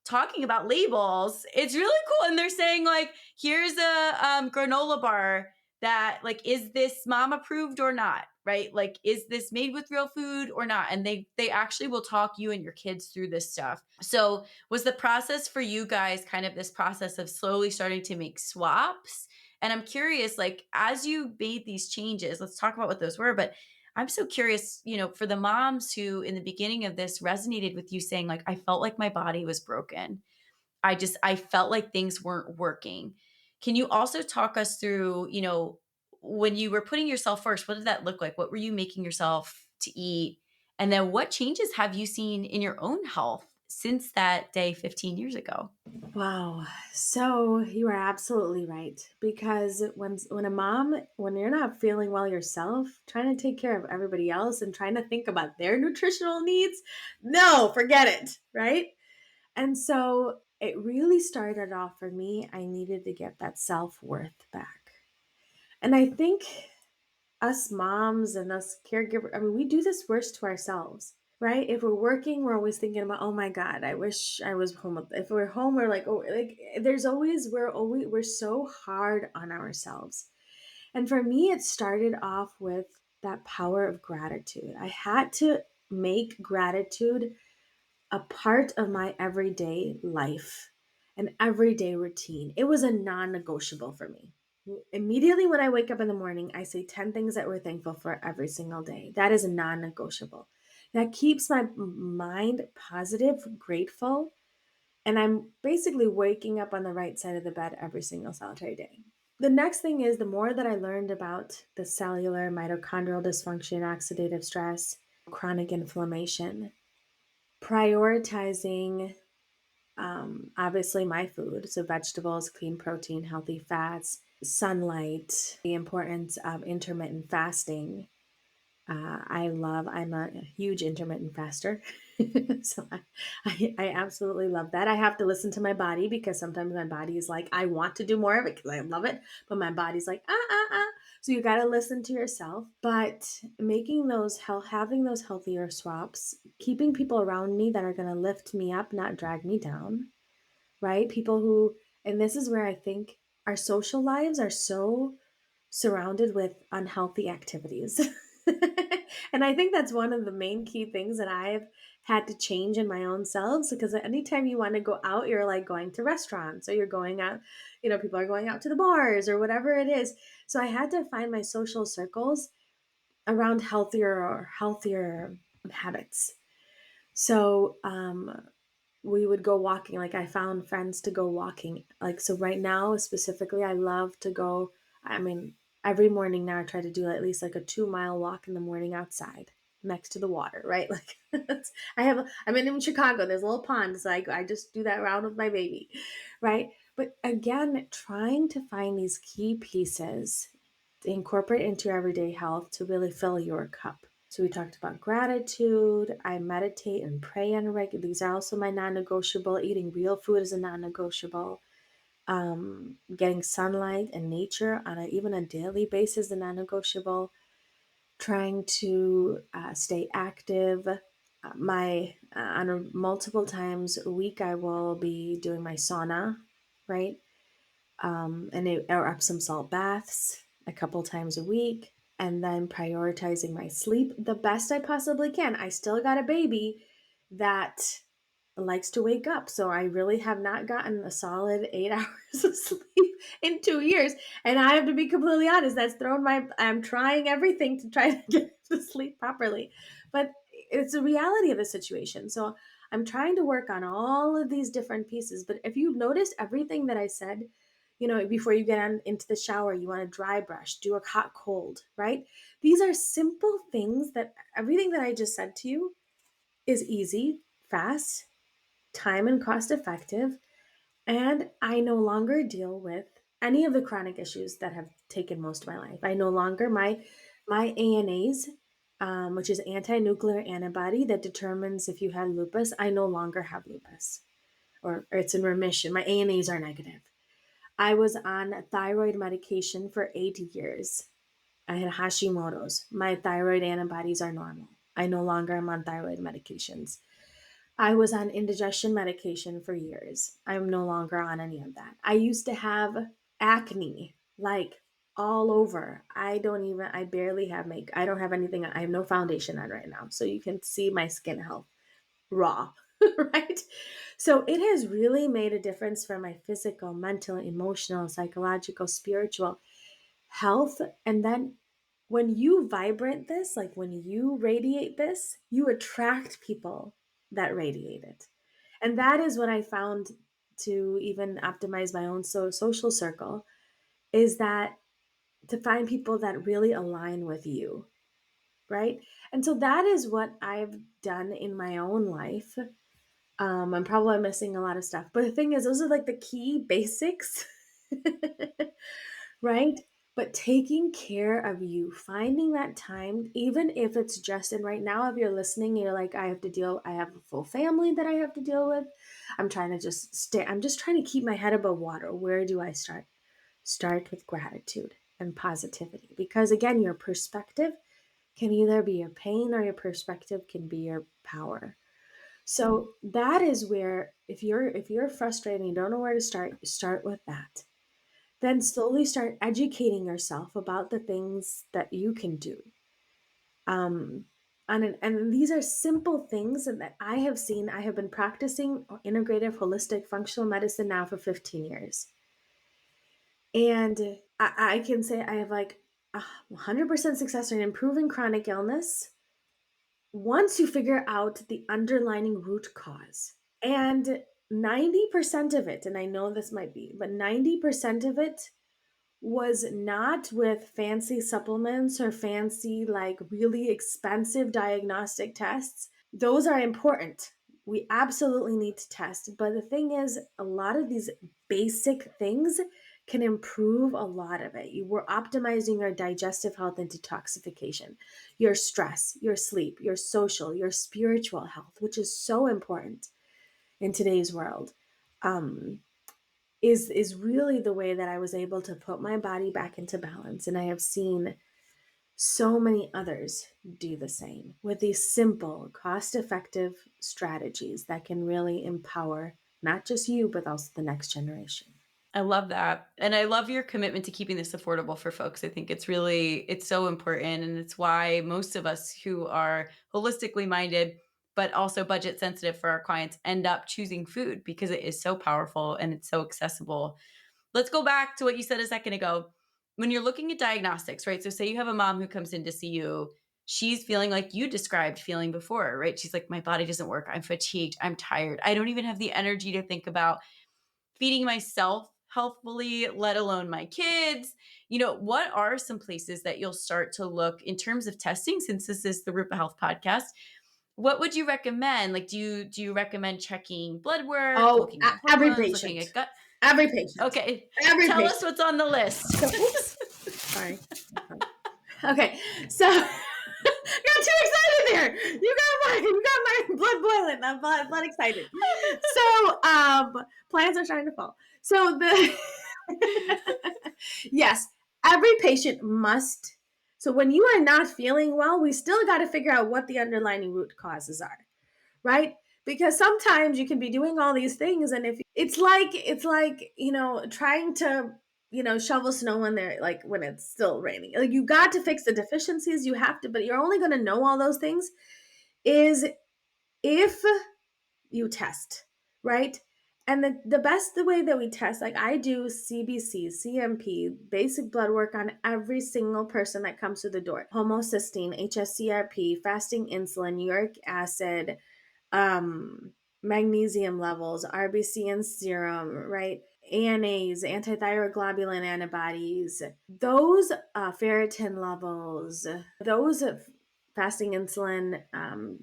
talking about labels. It's really cool. And they're saying, like, here's a granola bar that, like, is this mom approved or not? Right? Like, is this made with real food or not? And they actually will talk you and your kids through this stuff. So was the process for you guys kind of this process of slowly starting to make swaps And I'm curious, like, as you made these changes, let's talk about what those were. But I'm so curious, for the moms who in the beginning of this resonated with you saying, like, I felt like my body was broken. I felt like things weren't working. Can you also talk us through, when you were putting yourself first, what did that look like? What were you making yourself to eat? And then what changes have you seen in your own health since that day 15 years ago? Wow. So you are absolutely right, because when you're not feeling well yourself, trying to take care of everybody else and trying to think about their nutritional needs, no, forget it, right? And so it really started off for me. I needed to get that self-worth back. And I think us moms and us caregivers, I mean, we do this worst to ourselves, right? If we're working, we're always thinking about, oh my God, I wish I was home. If we're home, we're like, oh, like we're so hard on ourselves. And for me, it started off with that power of gratitude. I had to make gratitude a part of my everyday life, an everyday routine. It was a non negotiable for me. Immediately when I wake up in the morning, I say 10 things that we're thankful for every single day. That is non negotiable. That keeps my mind positive, grateful, and I'm basically waking up on the right side of the bed every single solitary day. The next thing is, the more that I learned about the cellular mitochondrial dysfunction, oxidative stress, chronic inflammation, prioritizing obviously my food, so vegetables, clean protein, healthy fats, sunlight, the importance of intermittent fasting. I'm a huge intermittent faster. So I absolutely love that. I have to listen to my body, because sometimes my body is like, I want to do more of it because I love it, but my body's like, So you got to listen to yourself. But having those healthier swaps, keeping people around me that are going to lift me up, not drag me down, right? People who, and this is where I think our social lives are so surrounded with unhealthy activities. And I think that's one of the main key things that I've had to change in my own selves, because anytime you want to go out, you're like going to restaurants, or you're going out, people are going out to the bars or whatever it is. So I had to find my social circles around healthier habits. So we would go walking. Like, I found friends to go walking. Like, so right now specifically, I love to go. I mean, every morning now I try to do at least like a 2 mile walk in the morning outside next to the water, right? Like, I'm in Chicago. There's a little pond, so I just do that around with my baby, right? But again, trying to find these key pieces to incorporate into your everyday health to really fill your cup. So we talked about gratitude. I meditate and pray on a regular. These are also my non-negotiable. Eating real food is a non-negotiable. Getting sunlight and nature on even a daily basis is a non-negotiable. Trying to stay active. My on multiple times a week, I will be doing my sauna, right? Or Epsom salt baths a couple times a week, and then prioritizing my sleep the best I possibly can. I still got a baby that likes to wake up, so I really have not gotten a solid 8 hours of sleep in 2 years. And I have to be completely honest, that's thrown my. I'm trying everything to try to get to sleep properly, but it's a reality of the situation. So I'm trying to work on all of these different pieces. But if you noticed everything that I said, before you get into the shower, you want to dry brush, do a hot cold, right? These are simple things that everything that I just said to you is easy, fast, time and cost effective. And I no longer deal with any of the chronic issues that have taken most of my life. I no longer, my ANAs, which is anti-nuclear antibody that determines if you had lupus, I no longer have lupus, or it's in remission. My ANAs are negative. I was on thyroid medication for 8 years. I had Hashimoto's. My thyroid antibodies are normal. I no longer am on thyroid medications. I was on indigestion medication for years. I'm no longer on any of that. I used to have acne, like all over. I barely have I don't have anything. I have no foundation on right now. So you can see my skin health raw. right? So it has really made a difference for my physical, mental, emotional, psychological, spiritual health. And then when you vibrate this, like when you radiate this, you attract people that radiate it. And that is what I found to even optimize my own social circle, is that to find people that really align with you, right? And so that is what I've done in my own life. I'm probably missing a lot of stuff, but the thing is, those are like the key basics, right? But taking care of you, finding that time, even if it's just, and right now, if you're listening, you're like, I have a full family that I have to deal with. I'm just trying to keep my head above water. Where do I start? Start with gratitude and positivity. Because again, your perspective can either be your pain, or your perspective can be your power. So that is where, if you're frustrated and you don't know where to start with that. Then slowly start educating yourself about the things that you can do. Um, and these are simple things that I have seen. I have been practicing integrative holistic functional medicine now for 15 years. And I can say I have like 100% success in improving chronic illness once you figure out the underlying root cause. And 90% of it, and I know this might be, but 90% of it was not with fancy supplements or fancy, like really expensive diagnostic tests. Those are important. We absolutely need to test. But the thing is, a lot of these basic things can improve a lot of it. You were optimizing your digestive health and detoxification, your stress, your sleep, your social, your spiritual health, which is so important in today's world. Um, is really the way that I was able to put my body back into balance. And I have seen so many others do the same with these simple, cost effective strategies that can really empower not just you, but also the next generation. I love that. And I love your commitment to keeping this affordable for folks. I think it's so important. And it's why most of us who are holistically minded, but also budget sensitive for our clients end up choosing food because it is so powerful and it's so accessible. Let's go back to what you said a second ago. When you're looking at diagnostics, right? So say you have a mom who comes in to see you, she's feeling like you described feeling before, right? She's like, my body doesn't work. I'm fatigued. I'm tired. I don't even have the energy to think about feeding myself healthfully, let alone my kids. What are some places that you'll start to look in terms of testing, since this is the Rupa Health podcast? What would you recommend? Like, do you recommend checking blood work, Oh, looking at every hormones, looking patient, at gut? every patient, Okay, every tell us patient. what's on the list. So, oops, sorry. Okay, so got too excited there. You got my blood boiling. I'm blood excited. So, plans are starting to fall. So the yes, every patient must. So when you are not feeling well, we still got to figure out what the underlying root causes are, right? Because sometimes you can be doing all these things, and if it's like trying to shovel snow when they're like when it's still raining. Like, you got to fix the deficiencies. You have to, but you're only going to know all those things is if you test, right? And the way that we test, like I do CBC, CMP, basic blood work on every single person that comes through the door. Homocysteine, HSCRP, fasting insulin, uric acid, um, magnesium levels, RBC and serum, right? ANAs, antithyroid globulin antibodies, those ferritin levels, those fasting insulin,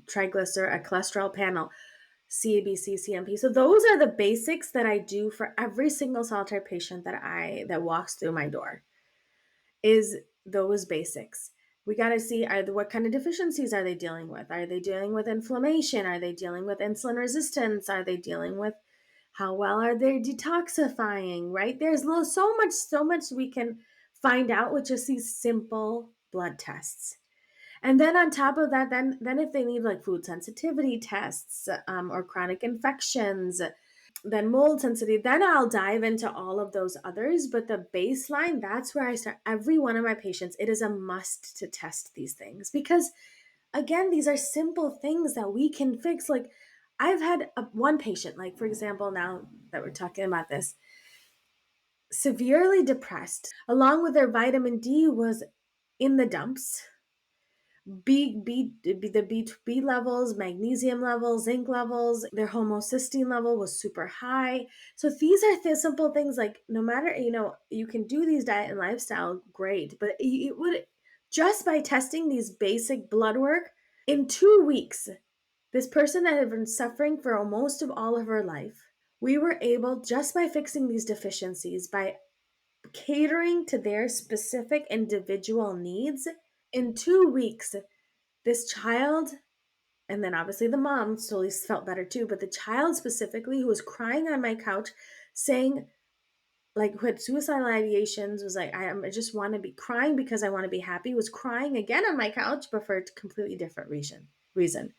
triglyceride, a cholesterol panel, CABC, CMP. So those are the basics that I do for every single solitary patient that walks through my door. Is those basics. We got to see what kind of deficiencies are they dealing with? Are they dealing with inflammation? Are they dealing with insulin resistance? Are they dealing with how well are they detoxifying? Right? There's so much we can find out with just these simple blood tests. And then on top of that, then if they need like food sensitivity tests, or chronic infections, then mold sensitivity, then I'll dive into all of those others. But the baseline, that's where I start every one of my patients. It is a must to test these things because, again, these are simple things that we can fix. Like, I've had one patient, like for example, now that we're talking about this, severely depressed, along with their vitamin D was in the dumps. The B levels, magnesium levels, zinc levels, their homocysteine level was super high. So these are simple things like no matter, you can do these diet and lifestyle great, but it would just by testing these basic blood work in 2 weeks, this person that had been suffering for most of all of her life, we were able just by fixing these deficiencies, by catering to their specific individual needs in 2 weeks, this child, and then obviously the mom slowly felt better too, but the child specifically who was crying on my couch saying, like, who had suicidal ideations, was like, I just want to be crying because I want to be happy, was crying again on my couch, but for a completely different reason.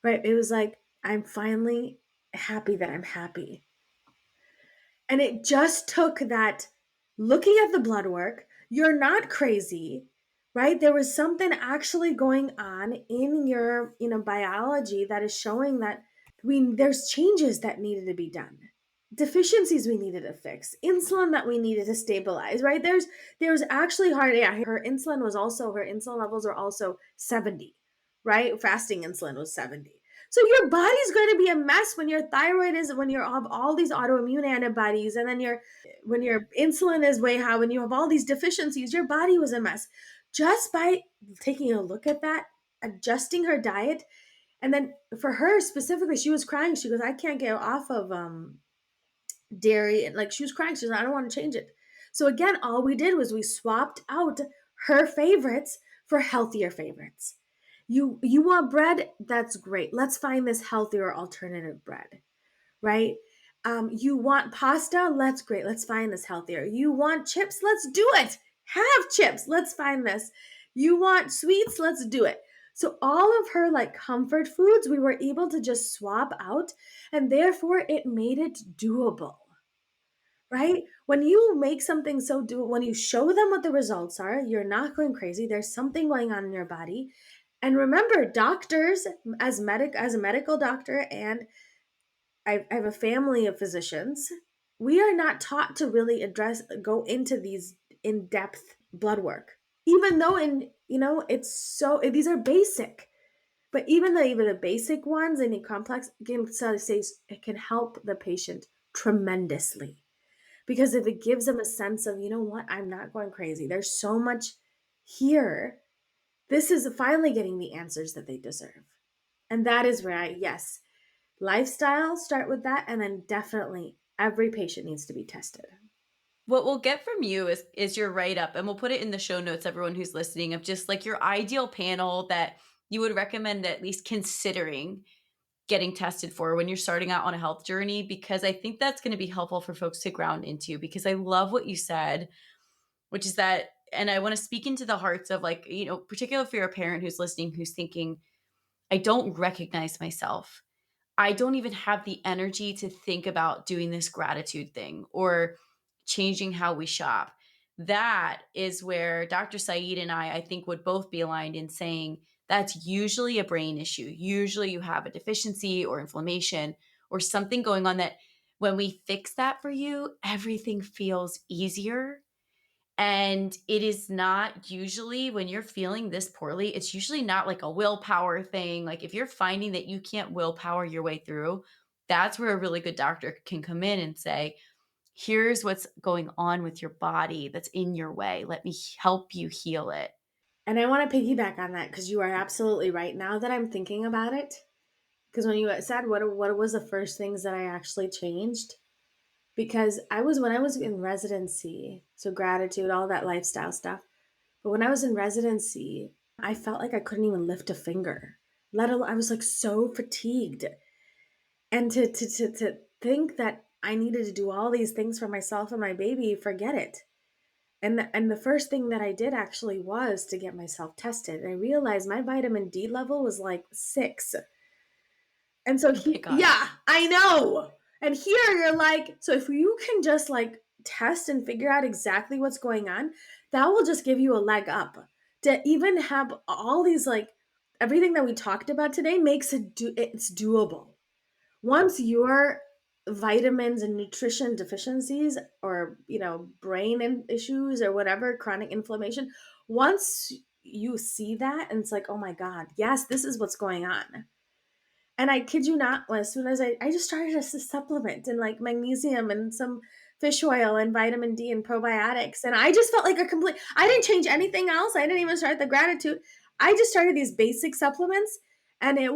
Right? It was like, I'm finally happy that I'm happy. And it just took that looking at the blood work, you're not crazy, right? There was something actually going on in your, biology that is showing that there's changes that needed to be done. Deficiencies we needed to fix, insulin that we needed to stabilize, right? There's actually hard, yeah, her insulin levels are also 70, right? Fasting insulin was 70. So your body's going to be a mess when your thyroid is, when you have all these autoimmune antibodies, and then when your insulin is way high, when you have all these deficiencies, your body was a mess. Just by taking a look at that, adjusting her diet, and then for her specifically, she was crying. She goes, I can't get off of dairy, and like she was crying. She said, I don't want to change it. So again, all we did was we swapped out her favorites for healthier favorites. You want bread? That's great. Let's find this healthier alternative bread, right? You want pasta? That's great. Let's find this healthier. You want chips? Let's do it. Have chips. Let's find this. You want sweets? Let's do it. So all of her like comfort foods, we were able to just swap out, and therefore it made it doable, right? When you make something so doable, when you show them what the results are, you're not going crazy. There's something going on in your body. And remember, doctors, as a medical doctor, and I have a family of physicians, we are not taught to really go into these in-depth blood work. Even though it's so, these are basic, but even the basic ones and the complex, again, so it says it can help the patient tremendously. Because if it gives them a sense of, you know what, I'm not going crazy. There's so much here. This is finally getting the answers that they deserve. And that is where yes, lifestyle, start with that. And then definitely every patient needs to be tested. What we'll get from you is your write up, and we'll put it in the show notes, everyone who's listening, of just like your ideal panel that you would recommend at least considering getting tested for when you're starting out on a health journey, because I think that's going to be helpful for folks to ground into. Because I love what you said, which is that, and I want to speak into the hearts of, like, particularly for your parent who's listening, who's thinking, I don't recognize myself. I don't even have the energy to think about doing this gratitude thing or changing how we shop. That is where Dr. Saeed and I think, would both be aligned in saying that's usually a brain issue. Usually you have a deficiency or inflammation or something going on that when we fix that for you, everything feels easier. And it is not usually, when you're feeling this poorly, it's usually not like a willpower thing. Like if you're finding that you can't willpower your way through, that's where a really good doctor can come in and say, here's what's going on with your body that's in your way. Let me help you heal it. And I want to piggyback on that because you are absolutely right. Now that I'm thinking about it, because when you said what was the first things that I actually changed, because when I was in residency, so gratitude, all that lifestyle stuff. But when I was in residency, I felt like I couldn't even lift a finger. Let alone, I was like so fatigued. And to think that I needed to do all these things for myself and my baby, forget it. And the first thing that I did actually was to get myself tested. And I realized my vitamin D level was like 6. And so Oh my gosh. yeah, I know. And here you're like, so if you can just like test and figure out exactly what's going on, that will just give you a leg up. To even have all these, like, everything that we talked about today makes it's doable. once your vitamins and nutrition deficiencies or, brain issues or whatever, chronic inflammation, once you see that and it's like, oh my God, yes, this is what's going on. And I kid you not, as soon as I just started a supplement and like magnesium and some fish oil and vitamin D and probiotics. And I just felt like I didn't change anything else. I didn't even start the gratitude. I just started these basic supplements. And it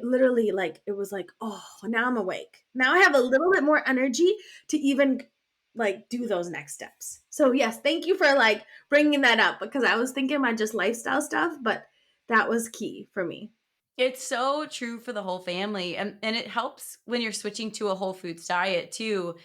literally like, it was like, oh, now I'm awake. Now I have a little bit more energy to even like do those next steps. So yes, thank you for like bringing that up because I was thinking about just lifestyle stuff, but that was key for me. It's so true for the whole family, and it helps when you're switching to a whole foods diet too.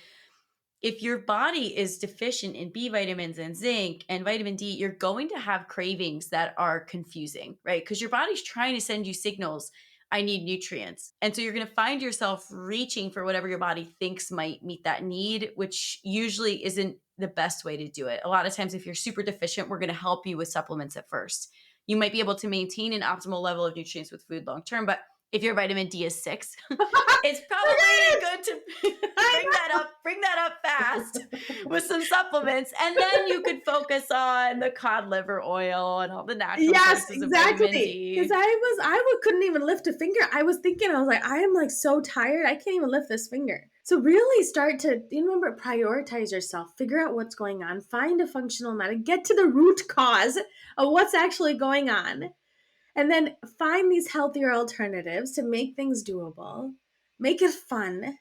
If your body is deficient in B vitamins and zinc and vitamin D, you're going to have cravings that are confusing, right? Because your body's trying to send you signals, I need nutrients. And so you're going to find yourself reaching for whatever your body thinks might meet that need, which usually isn't the best way to do it. A lot of times, if you're super deficient, we're going to help you with supplements at first. You might be able to maintain an optimal level of nutrients with food long term, but if your vitamin D is 6, it's probably Forget good to it. I bring that up fast with some supplements, and then you could focus on the cod liver oil and all the natural Yes, sources of vitamin exactly. Because D. couldn't even lift a finger. I was thinking, I was like, I am like so tired. I can't even lift this finger. So really start to, you remember, prioritize yourself, figure out what's going on, find a functional method, get to the root cause of what's actually going on, and then find these healthier alternatives to make things doable, make it fun,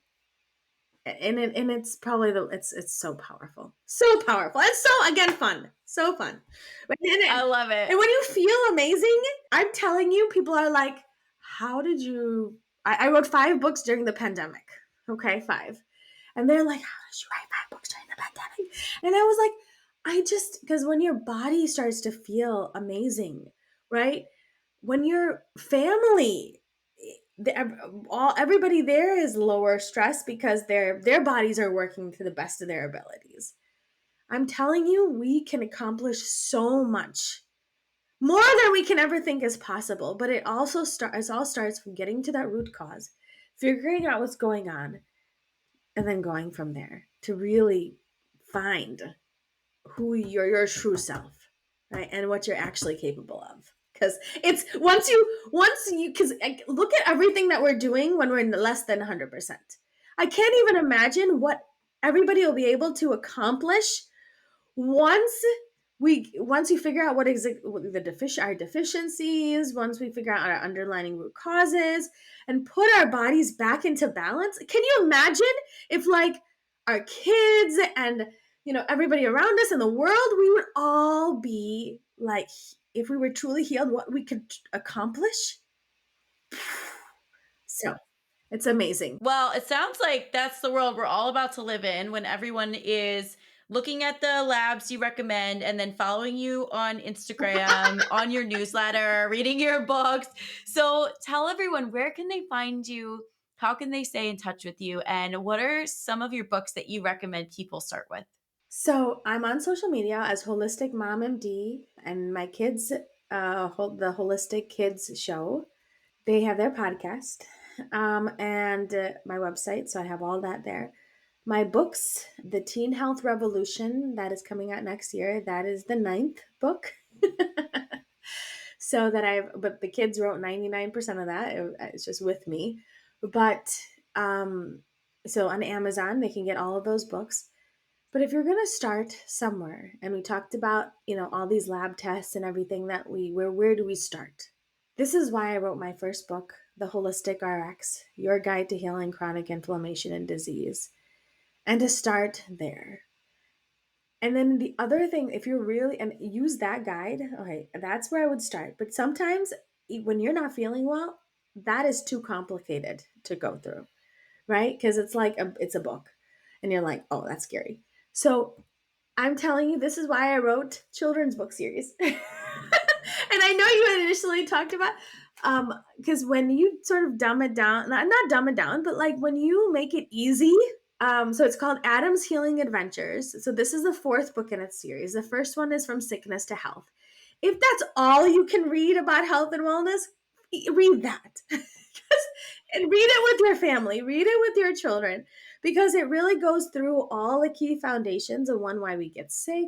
and it's probably it's so powerful, so powerful, and so again fun, so fun. I love And it. when you feel amazing, I'm telling you, people are like, "How did you?" I wrote 5 books during the pandemic. Okay, 5, and they're like, "How did you write 5 books during the pandemic?" And I was like, "I just because when your body starts to feel amazing, right? When your family everybody there is lower stress because their bodies are working to the best of their abilities. I'm telling you, we can accomplish so much more than we can ever think is possible. But it all starts from getting to that root cause, figuring out what's going on, and then going from there to really find who your true self, right? And what you're actually capable of. Because it's once you because look at everything that we're doing when we're in less than 100%. I can't even imagine what everybody will be able to accomplish once once we figure out what our deficiencies, once we figure out our underlying root causes and put our bodies back into balance. Can you imagine if like our kids and everybody around us in the world, we would all be like, if we were truly healed, what we could accomplish? So it's amazing. Well, it sounds like that's the world we're all about to live in when everyone is looking at the labs you recommend and then following you on Instagram, on your newsletter, reading your books. So tell everyone, where can they find you? How can they stay in touch with you? And what are some of your books that you recommend people start with? So I'm on social media as Holistic Mom MD, and my kids, the Holistic Kids Show. They have their podcast, and my website. So I have all that there. My books, The Teen Health Revolution, that is coming out next year. That is the 9th book. But the kids wrote 99% of that. It's just with me. But so on Amazon, they can get all of those books. But if you're going to start somewhere, and we talked about, all these lab tests and everything where do we start? This is why I wrote my first book, The Holistic RX, Your Guide to Healing Chronic Inflammation and Disease, and to start there. And then the other thing, if you're really, and use that guide, okay, that's where I would start. But sometimes when you're not feeling well, that is too complicated to go through, right? Because it's like it's a book and you're like, oh, that's scary. So I'm telling you, this is why I wrote children's book series. And I know you had initially talked about, because when you sort of dumb it down, not dumb it down, but like when you make it easy. So it's called Adam's Healing Adventures. So this is the 4th book in its series. The first one is From Sickness to Health. If that's all you can read about health and wellness, read that. And read it with your family, read it with your children, because it really goes through all the key foundations of one, why we get sick,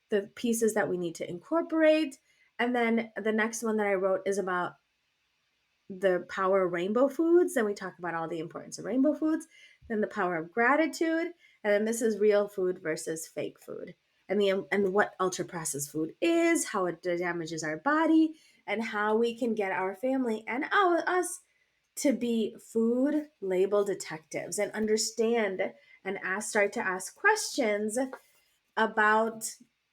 the pieces that we need to incorporate. And then the next one that I wrote is about the power of rainbow foods. And we talk about all the importance of rainbow foods, then the power of gratitude. And then this is real food versus fake food. And what ultra processed food is, how it damages our body, and how we can get our family and us to be food label detectives and understand and start to ask questions about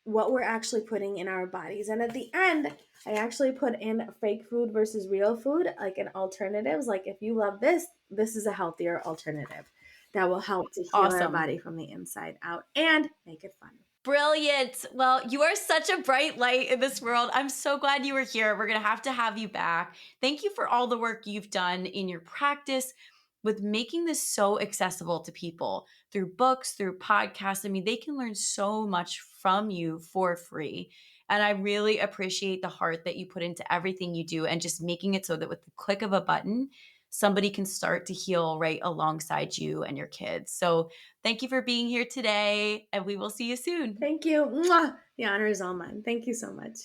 what we're actually putting in our bodies. And at the end, I actually put in fake food versus real food, like an alternatives. Like if you love this, this is a healthier alternative that will help to heal our Awesome. body from the inside out and make it fun. Brilliant. Well, you are such a bright light in this world. I'm so glad you were here. We're going to have you back. Thank you for all the work you've done in your practice with making this so accessible to people through books, through podcasts. I mean, they can learn so much from you for free. And I really appreciate the heart that you put into everything you do and just making it so that with the click of a button, somebody can start to heal right alongside you and your kids. So, thank you for being here today, and we will see you soon. Thank you. Mwah! The honor is all mine. Thank you so much.